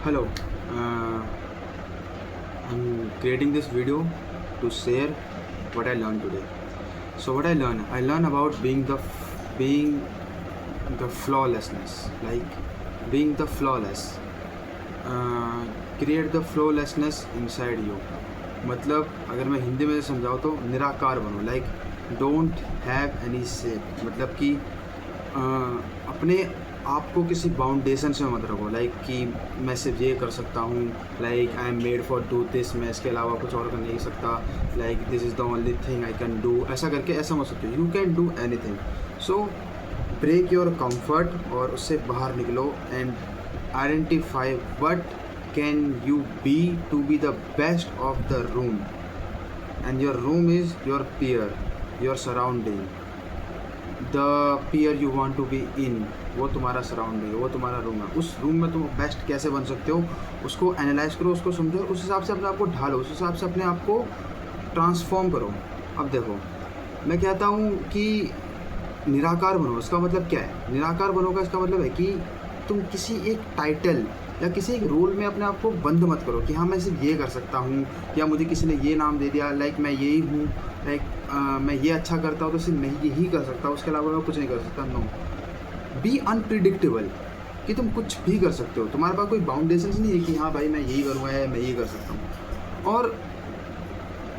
Hello, uh, I'm creating this video to share what I learned today. So what I learned about being the flawlessness, like being the flawless. Uh, Create the flawlessness inside you. मतलब अगर मैं हिंदी में समझाऊँ तो निराकार बनो, like don't have any shape, मतलब कि अपने आप को किसी बाउंडेशन से मत रखो, लाइक कि मैं सिर्फ ये कर सकता हूँ, like I am made for do this, मैं इसके अलावा कुछ और कर नहीं सकता, like this is the only thing I can do, ऐसा करके ऐसा मत सोचो, you can do anything. So break your comfort और उससे बाहर निकलो and identify what can you be to be the best of the room. And your room is your peer, your surrounding. The peer you want to be in, वो तुम्हारा surrounding है, वो तुम्हारा room है. उस रूम में तुम best कैसे बन सकते हो, उसको एनालाइज करो, उसको समझो, उस हिसाब से अपने आप को ढालो, उस हिसाब से अपने आप को ट्रांसफॉर्म करो. अब देखो, मैं कहता हूँ कि निराकार बनो. इसका मतलब क्या है? निराकार बनो का इसका मतलब है कि तुम किसी एक टाइटल या किसी एक रोल में अपने आप को बंद मत करो कि हाँ मैं सिर्फ ये कर सकता हूँ, या मुझे किसी ने ये नाम दे दिया, लाइक मैं यही हूँ, लाइक मैं ये अच्छा करता हूँ तो सिर्फ मैं यही कर सकता हूँ, उसके अलावा मैं कुछ नहीं कर सकता. नो, बी अनप्रिडिक्टेबल, कि तुम कुछ भी कर सकते हो. तुम्हारे पास कोई बाउंडेशंस नहीं है कि हाँ भाई मैं यही करूँगा या मैं यही कर सकता हूँ. और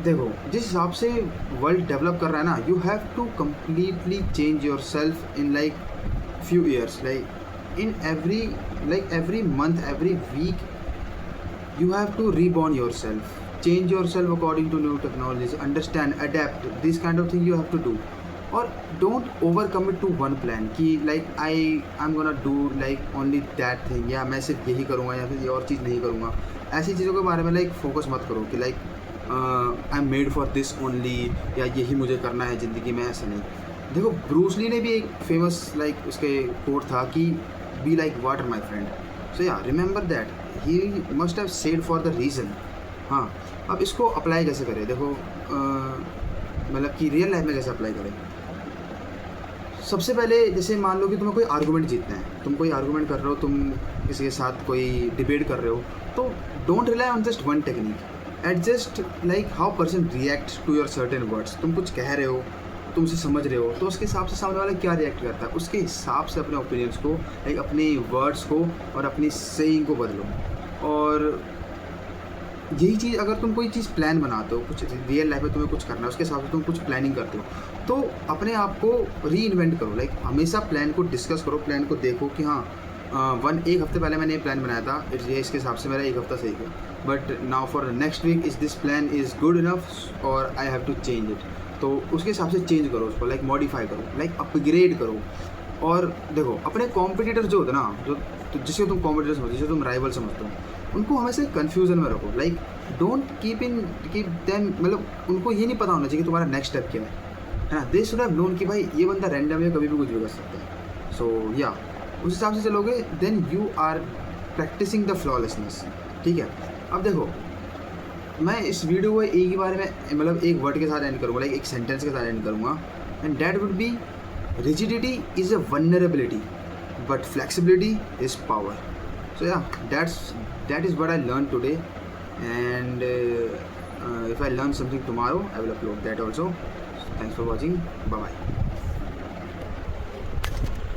देखो, जिस हिसाब से वर्ल्ड डेवलप कर रहा है ना, you have to completely change yourself in like few years, like in every month, every week, you have to reborn yourself, change yourself according to new technologies, understand, adapt, this kind of thing you have to do. Or don't overcommit to one plan कि like I'm gonna do like only that thing, या मैं सिर्फ यही करूँगा या फिर ये और चीज़ नहीं करूँगा. ऐसी चीज़ों के बारे में लाइक फोकस मत करो कि like I am made for this only, या यही मुझे करना है ज़िंदगी में. ऐसा नहीं. देखो, ब्रूस ली ने भी एक फेमस लाइक उसके कोट था कि be like water my friend. So yeah remember that he must have said for the reason. हाँ, अब इसको अप्लाई कैसे करें? देखो, मतलब कि रियल लाइफ में कैसे अप्लाई करें. सबसे पहले जैसे मान लो कि तुम्हें कोई आर्गूमेंट जीतना है, तुम कोई आर्गूमेंट कर रहे हो, तुम किसी के साथ कोई डिबेट कर रहे हो, तो don't rely on just one technique, adjust like how person react to your certain words. तुम कुछ कह रहे हो, तुम उसे समझ रहे हो, तो उसके हिसाब से सामने वाला क्या रिएक्ट करता है, उसके हिसाब से अपने ओपिनियंस को, लाइक अपने वर्ड्स को और अपनी सेइंग को बदलो. और यही चीज़, अगर तुम कोई चीज़ प्लान बनाते हो, कुछ रियल लाइफ में तुम्हें कुछ करना है, उसके हिसाब से तुम कुछ प्लानिंग करते हो, तो अपने आप को री इन्वेंट करो. लाइक हमेशा प्लान को डिस्कस करो, प्लान को देखो कि हाँ एक हफ्ते पहले मैंने ये प्लान बनाया था, ये इसके हिसाब से मेरा एक हफ्ता सही गया, but now for next week is this plan is good enough और I have to change it. तो उसके हिसाब से चेंज करो उसको, लाइक मॉडिफाई करो, लाइक अपग्रेड करो. और देखो, अपने कॉम्पिटिटर जो होते हैं ना, जो जिसको तुम कॉम्पिटिटर समझते हो, जिसे तुम राइवल समझते हो, उनको हमेशा कन्फ्यूज़न में रखो. लाइक डोंट कीप देम, मतलब उनको ये नहीं पता होना चाहिए कि तुम्हारा नेक्स्ट स्टेप क्या है ना. दे शुड हैव नोन कि भाई ये बंदा रैंडम है, कभी भी कुछ भी कर सकता है. सो या उस हिसाब से चलोगे, then you are practicing the flawlessness. ठीक है. अब देखो, मैं इस वीडियो को एक ही बारे में, मतलब एक वर्ड के साथ एंड करूँगा, लाइक एक सेंटेंस के साथ एंड करूँगा, and that would be rigidity is a vulnerability but flexibility is power. So yeah that is what I learned today, and if I learn something tomorrow I will upload that also. Thanks for watching. Bye bye.